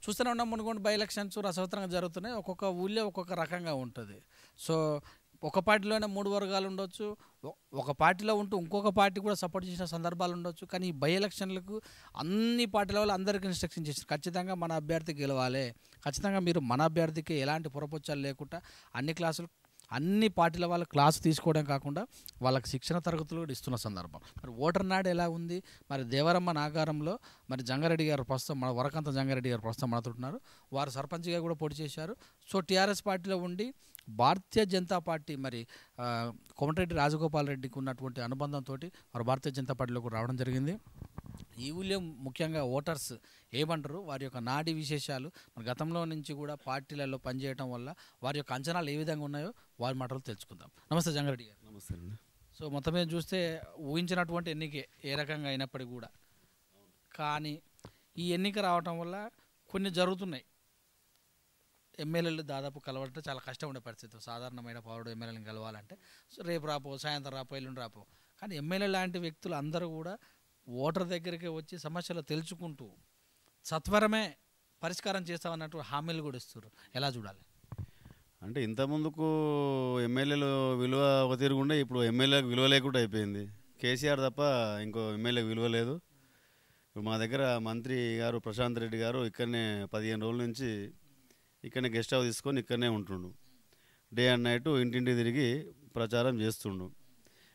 చూస్తూనే ఉన్నాం Munugode by elections రసవత్తరంగా జరుగుతున్నాయి. ఒక్కొక్క ఊళ్ళో ఒక్కొక్క రకంగా ఉంటుంది. సో ఒక పార్టీలోనే 3 వర్గాలు ఉండొచ్చు. ఒక పార్టీలో ఉంటూ ఇంకొక పార్టీ కూడా సపోర్ట్ చేసిన సందర్భాలు ఉండొచ్చు. కానీ ఈ బై ఎలక్షన్లకు అన్ని పార్టీల వాళ్ళు అందరికీ ఇన్స్ట్రక్షన్ చేశారు, ఖచ్చితంగా మన అభ్యర్థి గెలవాలి, ఖచ్చితంగా మీరు మన అభ్యర్థికి ఎలాంటి పొరపొచ్చాలు లేకుండా అన్ని పార్టీల వాళ్ళ క్లాసు తీసుకోవడం కాకుండా వాళ్ళకి శిక్షణ తరగతులు కూడా ఇస్తున్న సందర్భం. మరి ఓటర్ నాడు ఎలా ఉంది? మరి దేవరమ్మ నాగారంలో మరి జంగారెడ్డి గారు ప్రస్తుతం మన వరకంత జంగారెడ్డి గారు ప్రస్తుతం మనతున్నారు. వారు సర్పంచ్గా కూడా పోటీ చేశారు. సో టీఆర్ఎస్ పార్టీలో ఉండి భారతీయ జనతా పార్టీ మరి కోమటిరెడ్డి రాజగోపాల్ రెడ్డికి ఉన్నటువంటి అనుబంధంతో మరి భారతీయ జనతా పార్టీలోకి రావడం జరిగింది. ఈ ఊళ్ళో ముఖ్యంగా ఓటర్స్ ఏమంటారు, వారి యొక్క నాడీ విశేషాలు, మన గతంలో నుంచి కూడా పార్టీలలో పనిచేయడం వల్ల వారి యొక్క అంచనాలు ఏ విధంగా ఉన్నాయో వారి మాటలు తెలుసుకుందాం. నమస్తే జంగారెడ్డి గారు. నమస్తే అండి. సో మొత్తం మీద చూస్తే ఊహించినటువంటి ఎన్నికే ఏ రకంగా అయినప్పటికీ కూడా, కానీ ఈ ఎన్నిక రావటం వల్ల కొన్ని జరుగుతున్నాయి. ఎమ్మెల్యేలు దాదాపు కలవాలంటే చాలా కష్టం ఉండే పరిస్థితి. సాధారణమైన పౌరుడు ఎమ్మెల్యేలను కలవాలంటే సో రేపు రాపో, సాయంత్రం రాపో, ఎల్లుండి రాపో. కానీ ఎమ్మెల్యే లాంటి వ్యక్తులు అందరూ కూడా ఓటర్ దగ్గరికి వచ్చి సమస్యలు తెలుసుకుంటూ సత్వరమే పరిష్కారం చేస్తామన్నట్టు హామీలు కూడా ఇస్తారు. ఎలా చూడాలి? అంటే ఇంతకుముందుకు ఎమ్మెల్యేలు విలువ ఒక తిరుగుండే, ఇప్పుడు ఎమ్మెల్యేలకు విలువ లేకుండా అయిపోయింది. కేసీఆర్ తప్ప ఇంకో ఎమ్మెల్యేకి విలువ లేదు. ఇప్పుడు మా దగ్గర మంత్రి గారు ప్రశాంత్ రెడ్డి గారు ఇక్కడనే 15 రోజుల నుంచి ఇక్కడనే గెస్ట్ హౌస్ తీసుకొని ఇక్కడనే ఉంటుండు. డే అండ్ నైట్ ఇంటింటి తిరిగి ప్రచారం చేస్తుండు.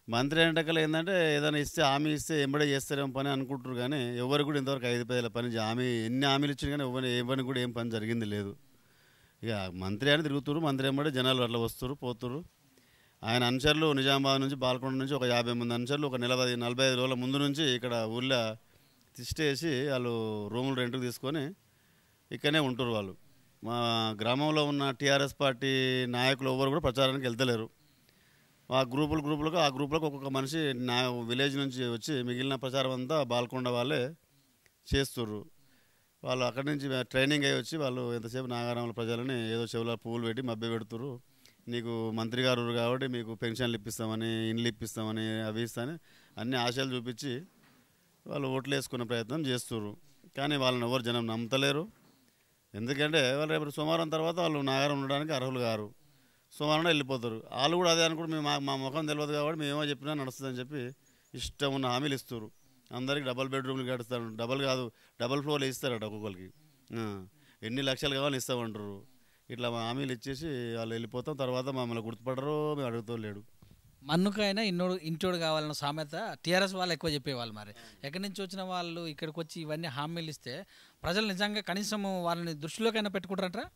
మంత్రి అంటకలు ఏంటంటే ఏదైనా ఇస్తే హామీ ఇస్తే ఎంబడే చేస్తారేమో పని అనుకుంటారు, కానీ ఎవరు కూడా ఇంతవరకు 5 పదేళ్ళ పని హామీ ఎన్ని హామీలు ఇచ్చిన కానీ ఎవరిని కూడా ఏం పని జరిగింది లేదు. ఇక మంత్రి అని తిరుగుతారు, మంత్రి ఎంబడే జనాలు అట్లా వస్తారు పోతురు. ఆయన అనుచరులు నిజామాబాద్ నుంచి బాల్కొండ నుంచి ఒక 50 మంది అనుచరులు ఒక 45 రోజుల ముందు నుంచి ఇక్కడ ఊళ్ళో తిష్టేసి వాళ్ళు రూములు రెంట్కి తీసుకొని ఇక్కడనే ఉంటారు. వాళ్ళు మా గ్రామంలో ఉన్న టీఆర్ఎస్ పార్టీ నాయకులు ఎవరు కూడా ప్రచారానికి వెళ్తలేరు. ఆ గ్రూపులకు ఒక్కొక్క మనిషి నా విలేజ్ నుంచి వచ్చి మిగిలిన ప్రచారం అంతా బాల్కొండ వాళ్ళే చేస్తుర్రు. వాళ్ళు అక్కడి నుంచి ట్రైనింగ్ అయ్యి వచ్చి వాళ్ళు ఎంతసేపు నాగారంలో ప్రజలని ఏదో చెవుల పువ్వులు పెట్టి మభ్య పెడుతురు. నీకు మంత్రి గారు కాబట్టి మీకు పెన్షన్లు ఇప్పిస్తామని, ఇండ్లు ఇప్పిస్తామని, అవి ఇస్తామని అన్ని ఆశలు చూపించి వాళ్ళు ఓట్లు వేసుకునే ప్రయత్నం చేస్తుర్రు. కానీ వాళ్ళని ఎవరు జనం నమ్మతలేరు. ఎందుకంటే వాళ్ళు రేపు సోమవారం తర్వాత వాళ్ళు నాగారం ఉండడానికి అర్హులు కారు. సోమవారం వెళ్ళిపోతారు. వాళ్ళు కూడా అదే అనుకుంటే మేము మా ముఖం తెలియదు కాబట్టి మేమేమో చెప్పినా నడుస్తుందని చెప్పి ఇష్టం ఉన్న హామీలు ఇస్తారు. అందరికి డబల్ బెడ్రూమ్లు కడుస్తారు, డబల్ ఫ్లోర్లు ఇస్తారట ఒక్కొక్కరికి. ఎన్ని లక్షలు కావాలని ఇస్తామంటారు. ఇట్లా మా హామీలు ఇచ్చేసి వాళ్ళు వెళ్ళిపోతాం. తర్వాత మమ్మల్ని గుర్తుపడరు, మేము అడుగుతూ లేడు. మన్నుకైనా ఇంటోడు కావాలన్న సామెత టీఆర్ఎస్ వాళ్ళు ఎక్కువ చెప్పేవాళ్ళు. మరి ఎక్కడి నుంచి వచ్చిన వాళ్ళు ఇక్కడికి వచ్చి ఇవన్నీ హామీలు ఇస్తే ప్రజలు నిజంగా కనీసం వాళ్ళని దృష్టిలోకైనా పెట్టుకుంటారంటారా?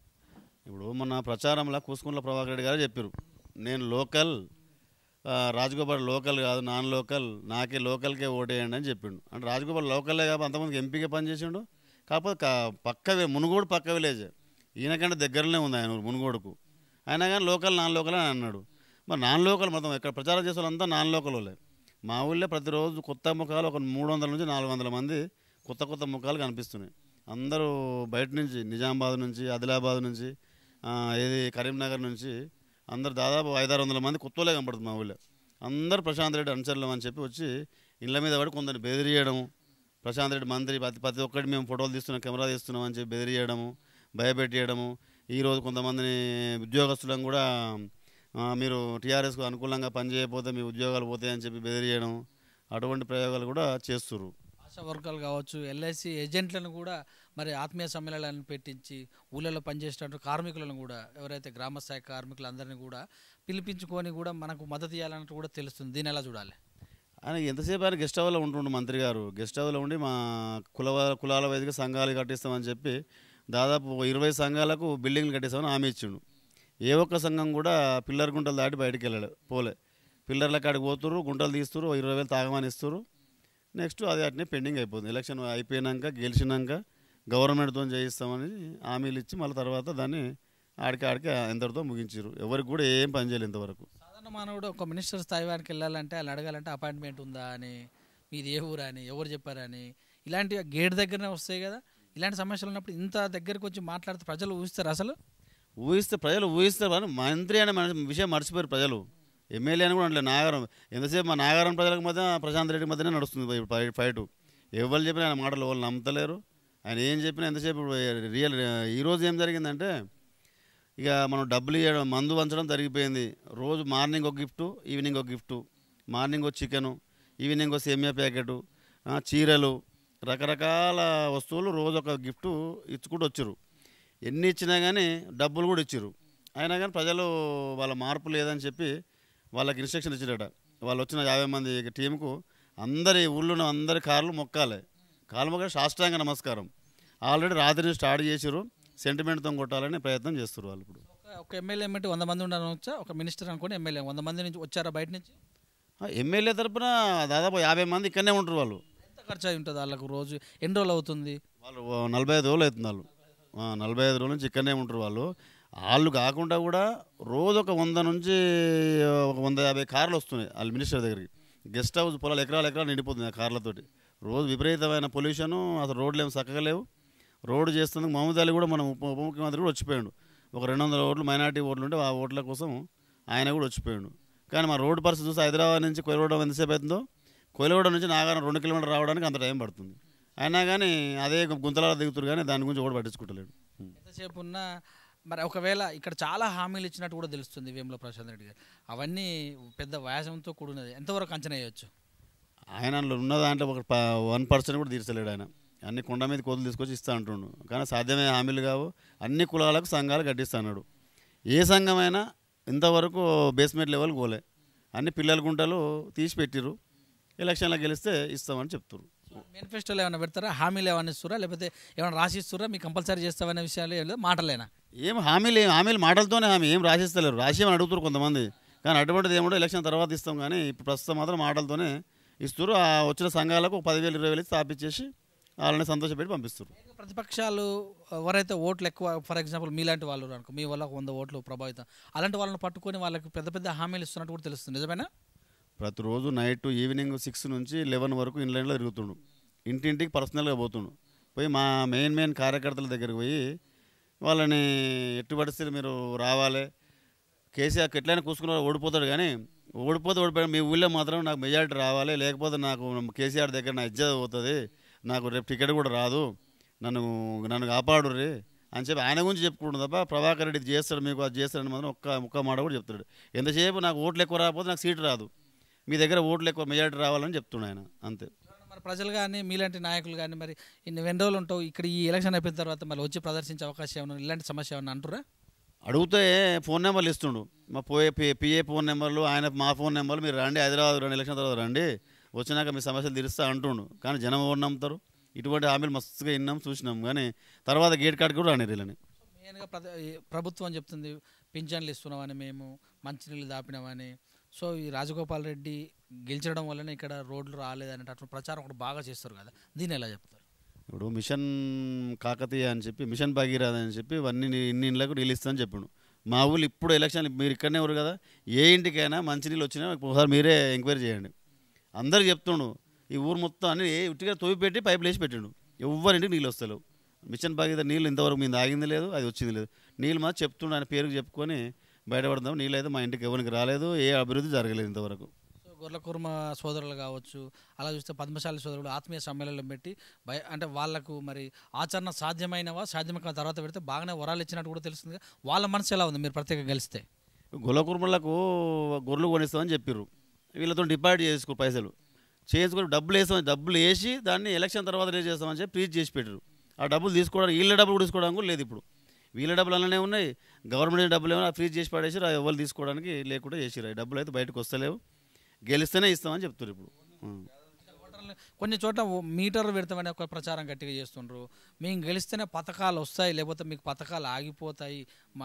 ఇప్పుడు మొన్న ప్రచారంలో కూసుకుంట్ల ప్రభాకర్ రెడ్డి గారు చెప్పారు, నేను లోకల్, రాజగోపాల్ లోకల్ కాదు, నాన్ లోకల్, నాకే లోకల్కే ఓటేయండి అని చెప్పిండు. అంటే రాజగోపాల్ లోకల్లే కాబట్టి అంతమందికి ఎంపీగా పనిచేసిండు. కాకపోతే మునుగోడు పక్క విలేజ్, ఈయనకంటే దగ్గరనే ఉంది ఆయన మునుగోడుకు. అయినా కానీ లోకల్ నాన్ లోకల్ అని అన్నాడు. మరి నాన్ లోకల్ మొత్తం ఇక్కడ ప్రచారం చేసే వాళ్ళంతా నాన్ లోకల్ వాళ్ళే. మా ఊళ్ళో ప్రతిరోజు కొత్త ముఖాలు ఒక 300 నుంచి 400 మంది కొత్త ముఖాలు కనిపిస్తున్నాయి. అందరూ బయట నుంచి, నిజామాబాద్ నుంచి, ఆదిలాబాద్ నుంచి, ఏది కరీంనగర్ నుంచి అందరు దాదాపు 500-600 మంది కొత్తలే కనపడుతుంది మా ఊళ్ళో. అందరూ ప్రశాంత్ రెడ్డి అనుచరులం అని చెప్పి వచ్చి ఇళ్ళ మీద పడి కొందరిని బెదిరియడము. ప్రశాంత్ రెడ్డి మంత్రి ప్రతి ఒక్కటి మేము ఫోటోలు తీస్తున్నాం, కెమెరా తీస్తున్నాం అని చెప్పి బెదిరియడము, భయపెట్టేయడము. ఈరోజు కొంతమందిని ఉద్యోగస్తులను కూడా మీరు టీఆర్ఎస్కు అనుకూలంగా పనిచేయకపోతే మీ ఉద్యోగాలు పోతాయని చెప్పి బెదిరియడం, అటువంటి ప్రయోగాలు కూడా చేస్తున్నారు. ఆశా వర్గాలు కావచ్చు, ఎల్ఐసి ఏజెంట్లను కూడా మరి ఆత్మీయ సమ్మేళనాలను పెట్టించి ఊళ్ళలో పనిచేసేటట్టు కార్మికులను కూడా, ఎవరైతే గ్రామస్థాయి కార్మికులందరినీ కూడా పిలిపించుకొని కూడా మనకు మద్దతు ఇవ్వాలన్నట్టు కూడా తెలుస్తుంది. దీన్ని ఎలా చూడాలి? ఆయన ఎంతసేపు ఆయన గెస్ట్ హౌస్లో ఉంటుండు. మంత్రి గారు గెస్ట్ హౌస్లో ఉండి మా కులాల వైదిక సంఘాలు కట్టిస్తామని చెప్పి దాదాపు 20 సంఘాలకు బిల్డింగ్లు కట్టిస్తామని హామీ ఇచ్చిండు. ఏ ఒక్క సంఘం కూడా పిల్లర్ గుంటలు దాటి బయటికి పోలే. పిల్లర్ల కాడికి పోతురు, గుంటలు తీస్తురు, 20,000 తాగమని ఇస్తారు. నెక్స్ట్ అది అట్నే పెండింగ్ అయిపోతుంది. ఎలక్షన్ అయిపోయినాక గెలిచినాక గవర్నమెంట్తో చేయిస్తామని హామీలు ఇచ్చి మళ్ళీ తర్వాత దాన్ని ఆడికి ఎంతటితో ముగించారు. ఎవరికి కూడా ఏం పని చేయలేదు ఇంతవరకు. సాధారణ మానవుడు ఒక మినిస్టర్ స్థాయి వారికి వెళ్ళాలంటే వాళ్ళు అడగాలంటే అపాయింట్మెంట్ ఉందా అని, మీది ఏ ఊరు అని, ఎవరు చెప్పారని, ఇలాంటి గేట్ దగ్గరనే వస్తాయి కదా. ఇలాంటి సమస్యలు ఉన్నప్పుడు ఇంత దగ్గరకు వచ్చి మాట్లాడితే ప్రజలు ఊహిస్తారు. అసలు ప్రజలు ఊహిస్తారు. మంత్రి అనే విషయం మర్చిపోయారు ప్రజలు. ఎమ్మెల్యే అని కూడా అంటే నాగారం ఎంతసేపు మా నాగారం ప్రజలకు మధ్య ప్రశాంత్ రెడ్డి మధ్యనే నడుస్తుంది ఫైటు. ఎవరు చెప్పిన ఆయన మాటలు వాళ్ళు నమ్మతలేరు. ఆయన ఏం చెప్పినా ఎంతసేపు రియల్. ఈరోజు ఏం జరిగిందంటే ఇక మనం డబ్బులు ఇవ్వడం మందు వంచడం జరిగిపోయింది. రోజు మార్నింగ్ ఒక గిఫ్టు, ఈవినింగ్ ఒక గిఫ్టు. మార్నింగ్ ఒక చికెను, ఈవినింగ్ ఒక సేమియా ప్యాకెటు, చీరలు, రకరకాల వస్తువులు రోజు ఒక గిఫ్టు ఇచ్చుకుంటూ వచ్చారు. ఎన్ని ఇచ్చినా కానీ డబ్బులు కూడా ఇచ్చారు. అయినా కానీ ప్రజలు వాళ్ళ మార్పు లేదని చెప్పి వాళ్ళకి ఇన్స్ట్రక్షన్ ఇచ్చారట. వాళ్ళు వచ్చిన 50 మంది టీంకు అందరి ఊళ్ళో ఉన్న అందరి కార్లు మొక్కాలి. కాలు మొక్క సాష్టాంగ నమస్కారం. ఆల్రెడీ రాత్రి స్టార్ట్ చేసారు. సెంటిమెంట్తో కొట్టాలని ప్రయత్నం చేస్తారు వాళ్ళు. ఇప్పుడు ఒక ఎమ్మెల్యే ఎమ్మెల్యే 100 మంది ఉండనొచ్చా? ఒక మినిస్టర్ అనుకోని ఎమ్మెల్యే 100 మంది నుంచి వచ్చారా బయట నుంచి? ఎమ్మెల్యే తరపున దాదాపు 50 మంది ఇక్కడనే ఉంటారు. వాళ్ళు ఎంత ఖర్చు అయి ఉంటుంది వాళ్ళకు? రోజు ఎన్ని రోజులు అవుతుంది? వాళ్ళు 45 రోజులు అవుతుంది. వాళ్ళు 45 రోజుల నుంచి ఇక్కడనే ఉంటారు. వాళ్ళు కాకుండా కూడా రోజు ఒక 100 నుంచి ఒక 150 కార్లు వస్తున్నాయి వాళ్ళ మినిస్టర్ దగ్గరికి. గెస్ట్ హౌస్ పొలాలు ఎకరాలు నిండిపోతుంది ఆ కార్లతోటి. రోజు విపరీతమైన పొల్యూషను. అసలు రోడ్లు ఏమి చక్కగా లేవు. రోడ్డు చేస్తుంది. మహమూద్ అలీ కూడా మనం ఉప ముఖ్యమంత్రి కూడా వచ్చిపోయాడు. ఒక 200 ఓట్లు మైనార్టీ ఓట్లు ఉంటే ఆ ఓట్ల కోసం ఆయన కూడా వచ్చిపోయాడు. కానీ మా రోడ్డు పరిస్థితి చూస్తే హైదరాబాద్ నుంచి కోయిలగూడెం ఎంతసేపు అవుతుందో, కోయిలగూడెం నుంచి నాగారం 2 కిలోమీటర్లు రావడానికి అంత టైం పడుతుంది. అయినా కానీ అదే గుంతలాల దిగుతారు, కానీ దాని గురించి ఓటు పట్టించుకుంటలేడు. ఎంతసేపు ఉన్నా మరి ఒకవేళ ఇక్కడ చాలా హామీలు ఇచ్చినట్టు కూడా తెలుస్తుంది వేముల ప్రశాంత్ రెడ్డి గారు. అవన్నీ పెద్ద వ్యాసంతో కూడినది. ఎంతవరకు అంచనా వేయచ్చు? ఆయన ఉన్న దాంట్లో ఒక 1% కూడా తీర్చలేడు ఆయన. అన్ని కొండ మీద కోతులు తీసుకొచ్చి ఇస్తా అంటుండు. కానీ సాధ్యమయ్యే హామీలు కావు. అన్ని కులాలకు సంఘాలు కట్టిస్తున్నాడు. ఏ సంఘమైనా ఇంతవరకు బేస్మెంట్ లెవెల్ పోలే. అన్ని పిల్లల గుంటలు తీసి పెట్టిరు. ఎలక్షన్లో గెలిస్తే ఇస్తామని చెప్తారు. మేనిఫెస్టోలో ఏమైనా పెడతారా? హామీలు ఏమైనా ఇస్తారా? లేకపోతే ఏమైనా రాసిస్తారా? మీకు కంపల్సరీ చేస్తామనే విషయాలు ఏం లేదు, మాటలేనా? ఏం హామీలు మాటలతోనే హామీ ఏం రాసిస్తలేరు. రాసేమని అడుగుతారు కొంతమంది. కానీ అటువంటిది ఏమో ఎలక్షన్ తర్వాత ఇస్తాం, కానీ ఇప్పుడు ప్రస్తుతం మాత్రం మాటలతోనే ఇస్తారు. ఆ వచ్చిన సంఘాలకు 10,000 20,000 ఇచ్చి స్థాపించేసి వాళ్ళని సంతోషపెట్టి పంపిస్తారు. ప్రతిపక్షాలు ఎవరైతే ఓట్లు ఎక్కువ, ఫర్ ఎగ్జాంపుల్ మీలాంటి వాళ్ళు అనుకో, మీ వల్ల 100 ఓట్లు ప్రభావితం, అలాంటి వాళ్ళని పట్టుకొని వాళ్ళకి పెద్ద పెద్ద హామీలు ఇస్తున్నట్టు కూడా తెలుస్తుంది. నిజమేనా? ప్రతిరోజు నైట్ ఈవినింగ్ 6 నుంచి 11 వరకు ఇన్లైన్లో తిరుగుతుండు. ఇంటింటికి పర్సనల్గా పోతుండు. పోయి మా మెయిన్ కార్యకర్తల దగ్గరికి పోయి వాళ్ళని ఎట్టి పరిస్థితులు మీరు రావాలి, కేసీఆర్ ఎట్లయినా కూసుకున్న ఓడిపోతాడు, కానీ ఓడిపోయాడు మీ ఊళ్ళో మాత్రం నాకు మెజారిటీ రావాలి, లేకపోతే నాకు కేసీఆర్ దగ్గర నా ఇజ్జత్ పోతుంది, నాకు రేపు టికెట్ కూడా రాదు, నన్ను కాపాడుర్రి అని చెప్పి ఆయన గురించి చెప్పుకుంటుంది తప్ప ప్రభాకర్ రెడ్డి చేస్తాడు మీకు అది చేస్తాడని మాత్రం ఒక్క మాట కూడా చెప్తాడు. ఎంతసేపు నాకు ఓట్లు ఎక్కువ రాకపోతే నాకు సీటు రాదు, మీ దగ్గర ఓట్లు ఎక్కువ మెజారిటీ రావాలని చెప్తున్నాడు ఆయన. అంతే. మరి ప్రజలు కానీ మీలాంటి నాయకులు కానీ మరి ఎన్ని రోజులు ఉంటావు ఇక్కడ, ఈ ఎలక్షన్ అయిపోయిన తర్వాత మళ్ళీ వచ్చి ప్రదర్శించే అవకాశం ఏమైనా, ఇలాంటి సమస్య ఏమైనా అంటురా? అడిగితే ఫోన్ నెంబర్లు ఇస్తుండు. మా పిఏ ఫోన్ నెంబర్లు, ఆయన మా ఫోన్ నెంబర్లు, మీరు రండి హైదరాబాద్ రండి, ఎలక్షన్ తర్వాత రండి, వచ్చినాక మీ సమస్యలు తీరుస్తా అంటుండు. కానీ జనం ఎవరు నమ్ముతారు? ఇటువంటి హామీలు మస్తుగా విన్నాం చూసినాం, కానీ తర్వాత గేట్ కాడికి కూడా రానిరు వీళ్ళని. మెయిన్గా ప్రభుత్వం చెప్తుంది పింఛన్లు ఇస్తున్నామని, మేము మంచినీళ్ళు దాపినామని. సో ఈ రాజగోపాల్ రెడ్డి గెలిచడం వల్లనే ఇక్కడ రోడ్లు రాలేదనేటటువంటి ప్రచారం ఒకటి బాగా చేస్తారు కదా, దీన్ని ఎలా చెప్తారు? ఇప్పుడు మిషన్ కాకతీయ అని చెప్పి, మిషన్ భగీరథ అని చెప్పి ఇన్ని ఇండ్లకు నీళ్ళు ఇస్తామని చెప్పాడు. మా ఊళ్ళు ఇప్పుడు ఎలక్షన్ మీరు ఇక్కడనే ఎవరు కదా, ఏ ఇంటికైనా మంచినీళ్ళు వచ్చినా ఒకసారి మీరే ఎంక్వైరీ చేయండి. అందరికి చెప్తుండు. ఈ ఊరు మొత్తం అన్ని ఉట్టిగా తోవి పెట్టి పైపులు వేసి పెట్టిండు. ఎవరింటికి నీళ్ళు వస్తలేవు. మిషన్ భగీరథ నీళ్ళు ఇంతవరకు మీద ఆగింది లేదు, అది వచ్చింది లేదు. నీళ్ళు మాత్రం చెప్తుండు, ఆయన పేరుకి చెప్పుకొని బయటపడదాం. నీళ్ళు అయితే మా ఇంటికి ఎవరికి రాలేదు, ఏ అభివృద్ధి జరగలేదు ఇంతవరకు. సో గొర్లకుర్మ సోదరులు కావచ్చు, అలా చూస్తే పద్మశాలి సోదరులు ఆత్మీయ సమ్మేళనం పెట్టి అంటే వాళ్ళకు మరి ఆచరణ సాధ్యమైనవా, సాధ్యమైన తర్వాత పెడితే బాగానే వరాలు ఇచ్చినట్టు కూడా తెలుస్తుంది. వాళ్ళ మనసు ఎలా ఉంది మీరు ప్రత్యేకంగా కలిస్తే? గొల్లకుర్మలకు గొర్రెలు కొనిస్తామని చెప్పారు. వీళ్ళతో డిపాజిట్ చేసుకో పైసలు చేసుకొని డబ్బులు వేసి దాన్ని ఎలక్షన్ తర్వాత రేజ్ చేస్తామని చెప్పి ప్రీచ్ చేసి పెట్టారు. ఆ డబ్బులు తీసుకోవడానికి, వీళ్ళ డబ్బులు తీసుకోవడానికి కూడా లేదు. ఇప్పుడు వీళ్ళ డబ్బులు అలానే ఉన్నాయి, గవర్నమెంట్ డబ్బులు ఏమైనా ఫ్రీజ్ చేసి పడేసి ఎవరు తీసుకోవడానికి లేకుండా చేసిరు. డబ్బులు అయితే బయటకు వస్తలేవు, గెలిస్తేనే ఇస్తామని చెప్తారు. ఇప్పుడు కొన్ని చోట్ల మీటర్ పెడతామని ఒక ప్రచారం గట్టిగా చేస్తుండ్రు. మేము గెలిస్తేనే పథకాలు వస్తాయి, లేకపోతే మీకు పథకాలు ఆగిపోతాయి,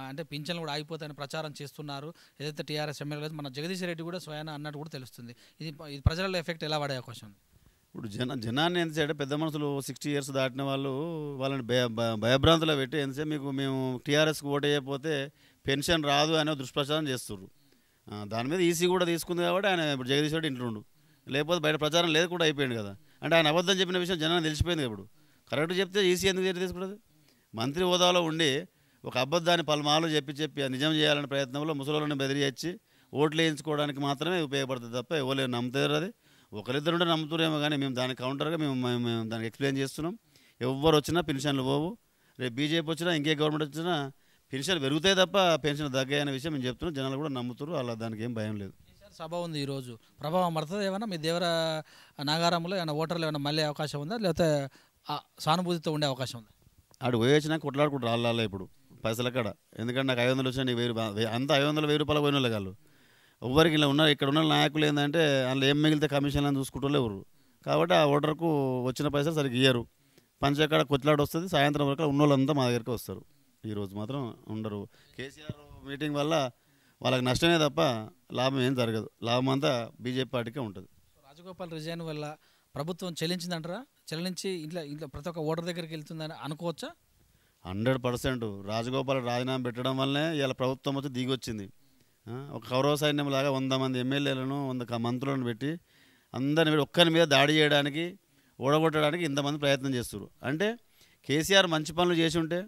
అంటే పింఛన్లు కూడా ఆగిపోతాయని ప్రచారం చేస్తున్నారు. ఏదైతే టీఆర్ఎస్ ఎమ్మెల్యే మన జగదీష్ రెడ్డి కూడా స్వయాన అన్నట్టు కూడా తెలుస్తుంది. ఇది ప్రజలలో ఎఫెక్ట్ ఎలా పడే అవకాశం? ఇప్పుడు జనాన్ని ఎంతసేపు పెద్ద మనుషులు 60 years దాటిన వాళ్ళని భయభ్రాంతులో పెట్టి ఎంతసేపు మేము టీఆర్ఎస్కి ఓటు వేయకపోతే పెన్షన్ రాదు అనే దుష్ప్రచారం చేస్తున్నారు. దాని మీద ఈసీ కూడా తీసుకుంది కాబట్టి ఆయన ఇప్పుడు జగదీష్ రెడ్డి ఇంట్లో, లేకపోతే బయట ప్రచారం లేదు కూడా అయిపోయింది కదా. అంటే ఆయన అబద్ధం చెప్పిన విషయం జనాన్ని తెలిసిపోయింది. ఇప్పుడు కరెక్ట్ చెప్తే ఈసీ ఎందుకు చర్య తీసుకుంటుంది? మంత్రి హోదాలో ఉండి ఒక అబద్ధాన్ని పలుమార్లు చెప్పి నిజం చేయాలనే ప్రయత్నంలో ముసలోళ్ళని బెదిరించి ఓట్లు వేయించుకోవడానికి మాత్రమే ఉపయోగపడుతుంది తప్ప ఎవరు నమ్ముతారు? అది ఒకరిద్దరు ఉంటే నమ్ముతారేమో, కానీ మేము దానికి కౌంటర్గా మేము దానికి ఎక్స్ప్లెయిన్ చేస్తున్నాం. ఎవరు వచ్చినా పెన్షన్లు పోవు. రేపు బీజేపీ వచ్చినా ఇంకే గవర్నమెంట్ వచ్చినా పెన్షన్ పెరుగుతాయి తప్ప పెన్షన్ తగ్గాయి అనే విషయం మేము చెప్తున్నాం. జనాలు కూడా నమ్ముతారు, అలా దానికి ఏం భయం లేదు. కేసీఆర్ సభ ఉంది ఈరోజు, ప్రభావం పడుతుంది ఏమైనా మీ దేవర నాగారంలో ఏమైనా ఓటర్లు ఏమైనా మళ్ళీ అవకాశం ఉందా, లేకపోతే సానుభూతితో ఉండే అవకాశం ఉందా? ఆడు పోయి వచ్చినా కొట్లాడుకుంటారు రాళ్ళ ఇప్పుడు పైసల కాడ. ఎందుకంటే నాకు 500 వచ్చినా నీకు 1000 అంతా 500 1000 రూపాయలు పోయిన వాళ్ళు. ఎవ్వరికి ఇలా ఉన్నారు ఇక్కడ ఉన్న నాయకులు ఏంటంటే అందులో ఏం మిగిలితే కమిషన్లు అని చూసుకుంటూ ఎవరు. కాబట్టి ఆ ఓటర్కు వచ్చిన పైసలు సరిగ్గా ఇయ్యరు. పంచకాడ కొట్లాడు వస్తుంది, సాయంత్రం వరకు ఉన్న వాళ్ళంతా మా దగ్గరికి వస్తారు. ఈరోజు మాత్రం ఉండరు. కేసీఆర్ మీటింగ్ వల్ల వాళ్ళకి నష్టమే తప్ప లాభం ఏం జరగదు. లాభం అంతా బీజేపీ పార్టీకే ఉంటుంది. రాజగోపాల్ రిజైన్ వల్ల ప్రభుత్వం చెల్లించిందంటారా? చెల్లించి ఇంట్లో ప్రతి ఒక్క ఓటర్ దగ్గరికి వెళ్తుందని అనుకోవచ్చా? 100% రాజగోపాల్ రాజీనామా పెట్టడం వల్లనే ఇలా ప్రభుత్వం వచ్చి దిగొచ్చింది. ఒక కౌరవ సైన్యం లాగా 100 మంది ఎమ్మెల్యేలను 100 మంత్రులను పెట్టి అందరిని పెట్టి ఒక్కరి మీద దాడి చేయడానికి, ఓడగొట్టడానికి ఇంతమంది ప్రయత్నం చేస్తారు. అంటే కేసీఆర్ మంచి పనులు చేసి ఉంటే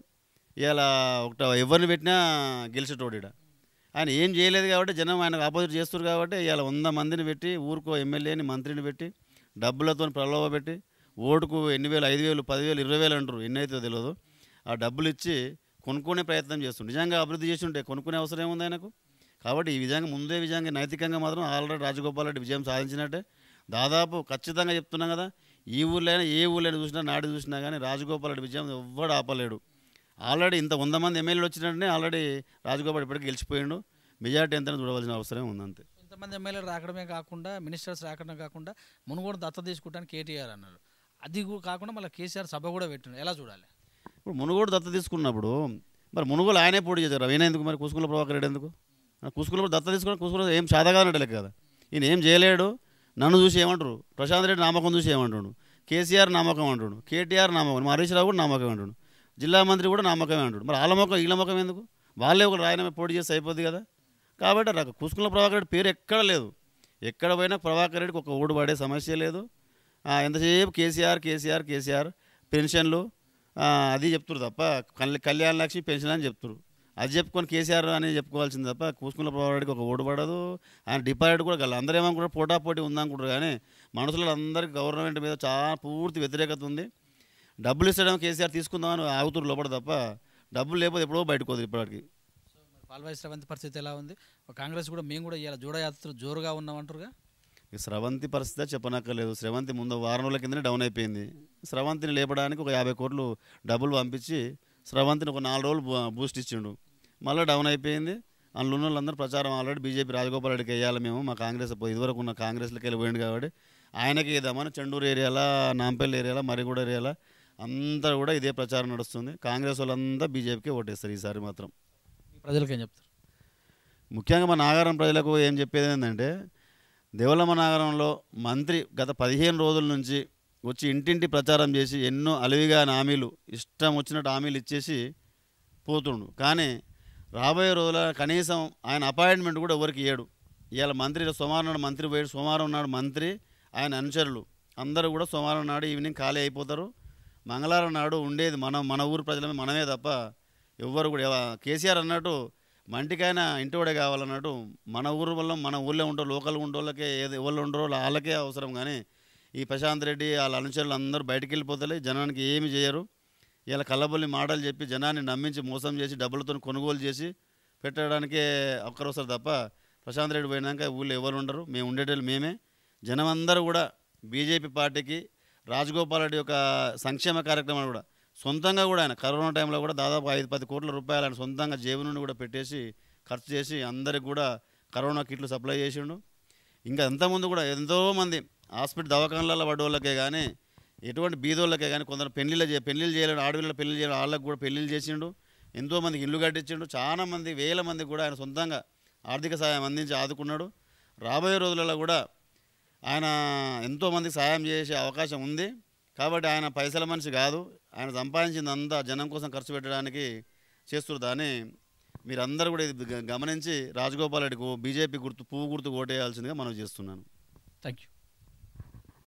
ఇలా ఎవరిని పెట్టినా గెలిచేటోడు. ఆయన ఏం చేయలేదు కాబట్టి జనం ఆయనకు ఆపోజిట్ చేస్తారు. కాబట్టి ఇలా 100 మందిని పెట్టి ఊరుకో ఎమ్మెల్యేని మంత్రిని పెట్టి డబ్బులతో ప్రలోభ పెట్టి ఓటుకు ఎన్ని వేలు 5,000 10,000 20,000 అంటారు, ఎన్ని అవుతుందో తెలియదు. ఆ డబ్బులు ఇచ్చి కొనుక్కునే ప్రయత్నం చేస్తుండే. నిజంగా అభివృద్ధి చేసి ఉంటే కొనుక్కునే అవసరం ఏముంది ఆయనకు? కాబట్టి ఈ విధంగా ముందే విధంగా నైతికంగా మాత్రం ఆల్రెడీ రాజగోపాల్ రెడ్డి విజయం సాధించినట్టే. దాదాపు ఖచ్చితంగా చెప్తున్నాం కదా, ఈ ఊళ్ళో అయినా ఏ ఊళ్ళో చూసినా నాడు చూసినా కానీ రాజగోపాల్ రెడ్డి విజయం ఎవ్వడు ఆపలేడు. ఆల్రెడీ ఇంత 100 మంది ఎమ్మెల్యేలు వచ్చినట్టునే ఆల్రెడీ రాజగోపాల్ ఇప్పటికీ గెలిచిపోయిండు. మెజార్టీ ఎంతైనా చూడవలసిన అవసరం ఉందంతే. ఇంతమంది ఎమ్మెల్యేలు రాకడమే కాకుండా మినిస్టర్స్ రాకడమే కాకుండా మునుగోడు దత్త తీసుకుంటానికి కేటీఆర్ అన్నారు. అది కాకుండా మళ్ళీ కేసీఆర్ సభ కూడా పెట్టిండు. ఎలా చూడాలి? ఇప్పుడు మునుగోడు దత్త తీసుకున్నప్పుడు మరి మునుగోలు ఆయనే పోటీ చేశారు. ఈయన ఎందుకు మరి కూసుకుల ప్రభాకర్ రెడ్డి ఎందుకు? కూసుకుల దత్త తీసుకుని కూసుకుల ఏం సాదాగా అన్నట్టు కదా. ఈయన ఏం చేయలేడు. నన్ను చూసి ఏమంటారు? ప్రశాంత్ రెడ్డి నామకం చూసి ఏమంటాడు? కేసీఆర్ నామకం అంటాడు, కేటీఆర్ నామకం, మా హరీష్ రావు కూడా నామకం అంటాడు, జిల్లా మంత్రి కూడా నామకమే అంటాడు. మరి వాళ్ళ మొక్కం వీళ్ళ మొక్కం ఎందుకు? వాళ్ళే ఒక రాయనమే పోటీ చేస్తే అయిపోద్ది కదా. కాబట్టి కూసుకుల ప్రభాకర్ రెడ్డి పేరు ఎక్కడ లేదు. ఎక్కడ పోయినా ప్రభాకర్ రెడ్డికి ఒక ఓటు పడే సమస్య లేదు. ఎంతసేపు కేసీఆర్ కేసీఆర్ కేసీఆర్ పెన్షన్లు అది చెప్తారు తప్ప కళ్యాణ లక్ష్మి పెన్షన్ అని చెప్తారు. అది చెప్పుకొని కేసీఆర్ అని చెప్పుకోవాల్సింది తప్ప కూసుకుల ప్రభాకర్కి ఒక ఓటు పడదు. ఆయన డిపాజిట్ కూడా కల అందరూ ఏమనుకుంటారు పోటాపోటీ ఉందనుకుంటారు. కానీ మనసులో అందరికీ గవర్నమెంట్ మీద చాలా పూర్తి వ్యతిరేకత ఉంది. డబ్బులు ఇస్తడం కేసీఆర్ తీసుకుందామని ఆగుతురు లోపల తప్ప డబ్బులు లేకపోతే ఎప్పుడో బయటకు వద్దు. ఇప్పటికి పాల్వాయి స్రవంతి పరిస్థితి ఎలా ఉంది? కాంగ్రెస్ కూడా మేము కూడా ఇలా జోడయాత్ర జోరుగా ఉన్నామంటారుగా. స్రవంతి పరిస్థితి చెప్పనక్కర్లేదు. స్రవంతి ముందు వారం రోజుల కిందనే డౌన్ అయిపోయింది. స్రవంతిని లేపడానికి ఒక 50 కోట్లు డబ్బులు పంపించి స్రవంతిని ఒక 4 రోజులు బూస్ట్ ఇచ్చిండు. మళ్ళీ డౌన్ అయిపోయింది. అందులో ఉన్న వాళ్ళందరూ ప్రచారం ఆల్రెడీ బీజేపీ రాజగోపాల్ రెడ్డికి వేయాలి మేము, మా కాంగ్రెస్ ఇదివరకు ఉన్న కాంగ్రెస్లోకి వెళ్ళిపోయింది కాబట్టి ఆయనకి వేద్దామని చెండూరు ఏరియాలో, నాంపల్లి ఏరియాలో, మరిగూడ ఏరియాలో అందరూ కూడా ఇదే ప్రచారం నడుస్తుంది. కాంగ్రెస్ వాళ్ళంతా బీజేపీకి ఓటేస్తారు ఈసారి మాత్రం. ప్రజలకు ఏం చెప్తారు? ముఖ్యంగా మా నాగారం ప్రజలకు ఏం చెప్పేది ఏంటంటే, దేవలమ్మ నాగరంలో మంత్రి గత 15 రోజుల నుంచి వచ్చి ఇంటింటి ప్రచారం చేసి ఎన్నో అలివిగా హామీలు ఇష్టం వచ్చినట్టు హామీలు ఇచ్చేసి పోతుండు. కానీ రాబోయే రోజుల కనీసం ఆయన అపాయింట్మెంట్ కూడా ఎవరికి ఇయ్యడు. ఇవాళ మంత్రి సోమవారం నాడు మంత్రి పోయాడు, సోమవారం నాడు మంత్రి ఆయన అనుచరులు అందరూ కూడా సోమవారం నాడు ఈవినింగ్ ఖాళీ అయిపోతారు. మంగళవారం నాడు ఉండేది మన ఊరు ప్రజలమే మనమే తప్ప ఎవ్వరు కూడా కేసీఆర్ అన్నట్టు మంటికైనా ఇంటివాడే కావాలన్నట్టు మన ఊరు వల్ల మన ఊళ్ళో ఉంటారు, లోకల్ ఉండోళ్ళకే ఎవరు ఉండరో వాళ్ళకే అవసరం. కానీ ఈ ప్రశాంత్ రెడ్డి వాళ్ళ అనుచరులు అందరూ బయటికి వెళ్ళిపోతలే, జనానికి ఏమి చేయరు. ఇలా కళ్ళబొల్లి మాటలు చెప్పి జనాన్ని నమ్మించి మోసం చేసి డబ్బులతో కొనుగోలు చేసి పెట్టడానికే ఒక్కరు వస్తారు తప్ప ప్రశాంత్ రెడ్డి పోయినాక ఊళ్ళో ఎవరు ఉండరు. మేము ఉండేటోళ్ళు మేమే. జనం అందరూ కూడా బీజేపీ పార్టీకి రాజగోపాల్ రెడ్డి యొక్క సంక్షేమ కార్యక్రమాలు కూడా సొంతంగా కూడా ఆయన కరోనా టైంలో కూడా దాదాపు 5-10 కోట్ల రూపాయలు ఆయన సొంతంగా జేబు నుండి కూడా పెట్టేసి ఖర్చు చేసి అందరికి కూడా కరోనా కిట్లు సప్లై చేసిండు. ఇంకా ఎంతమంది కూడా ఎంతోమంది హాస్పిటల్ దవాఖానలలో పడ్డోళ్ళకే కానీ ఎటువంటి బీదోళ్ళకే కానీ కొందరు పెళ్ళిళ్ళు చేయలేడు, ఆడపిల్లల పెళ్ళిళ్ళు చేయలేడు, వాళ్ళకు కూడా పెళ్ళిళ్ళు చేసిండు. ఎంతోమందికి ఇల్లు కట్టించిండు. చాలామంది 1000 మందికి కూడా ఆయన సొంతంగా ఆర్థిక సాయం అందించి ఆదుకున్నాడు. రాబోయే రోజులలో కూడా ఆయన ఎంతోమందికి సాయం చేసే అవకాశం ఉంది. కాబట్టి ఆయన పైసల మనిషి కాదు. ఆయన సంపాదించిందంతా జనం కోసం ఖర్చు పెట్టడానికి చేస్తున్నారు. దాన్ని మీరందరూ కూడా ఇది గమనించి రాజగోపాల్ రెడ్డికి బీజేపీ పువ్వు గుర్తు ఓటేయాల్సిందిగా మనం చేస్తున్నాను. Thank you.